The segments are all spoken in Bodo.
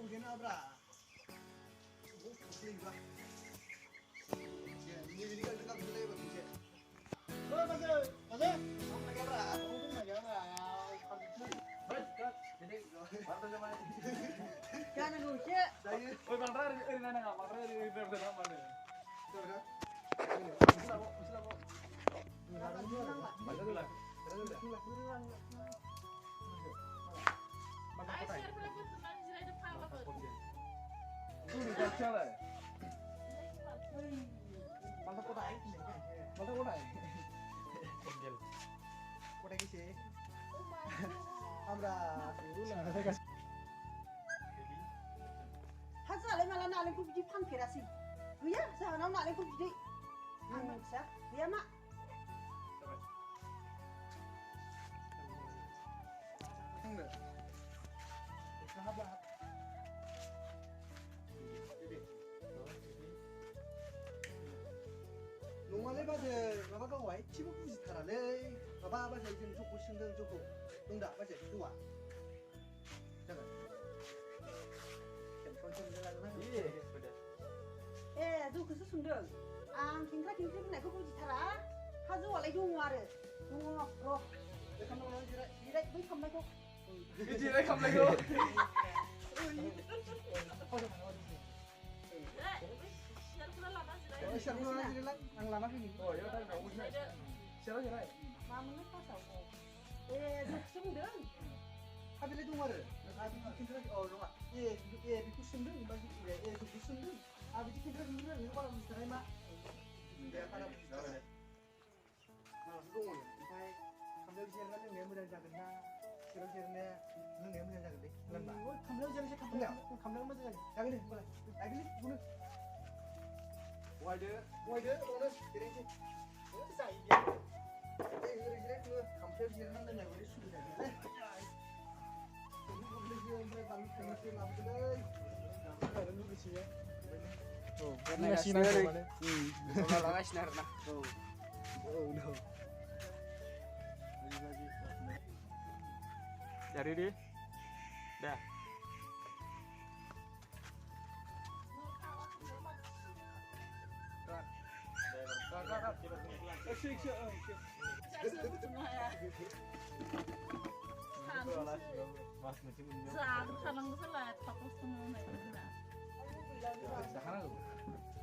không kiến nào cả. Bố đi qua. Như đi cái cầm cái vào chuyện. Ôi bây giờ, không phải cái là không phải cái là con chơi. Jadi, baru zaman. Jangan lucu. Oi bang Rar, ini nana nggak? Bang Rar ini benar mana? Betul kan? Hasilnya malah naling ku biji pan kerasi. Iya, sana naling ku biji. Anak sah, dia mak. Enggak. Sahabat. 농활에 봐서 바바가 와이 치부 부지 타라래. 바바 봐서 지금 좋고 신경 좋고 농다 봐서 좋아. 잠깐. 천천히 들어가나? Iya, benar. Du cứ sundeng. Ang kingkra kingkra này có biji thara. Hazu walai dung ware. Dung ro. kamu mau jirai. Jirai với không mấy cô. Ini dia kamu lagi. Siapa mau jirai lagi? Ang lama ini. Oh, ya udah kamu jirai. Siapa jirai? Mama nó có sầu cô. Du sundeng. Habis itu mana? Habis kita oh rumah. Di sundeng bagi di sundeng. Habis kita sundeng ini kalau misalnya mak. Dia pada misalnya. Nah, sundeng ini. Sampai kamera siaran yang nggak mudah jaga na. Siaran-siarannya nggak mudah jaga deh. Lemah. Kamera jangan sih kamera mah jangan. Jaga deh, boleh. Lagi nih, guna. Wide, bonus. Jadi sih. Saya dia. Jadi kamera siaran yang nggak boleh sudah. Oh, karena sinar nih. Soalnya sinar nah. Oh, no. Dari dia. Dah.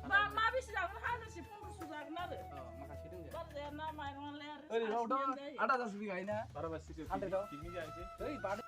Mama bisa jangan harus sih pun sudah kenal. Makasih dong ya. Baru nama yang leher. Ada tasbih kayaknya. Para masih. Ada dong. Gini aja.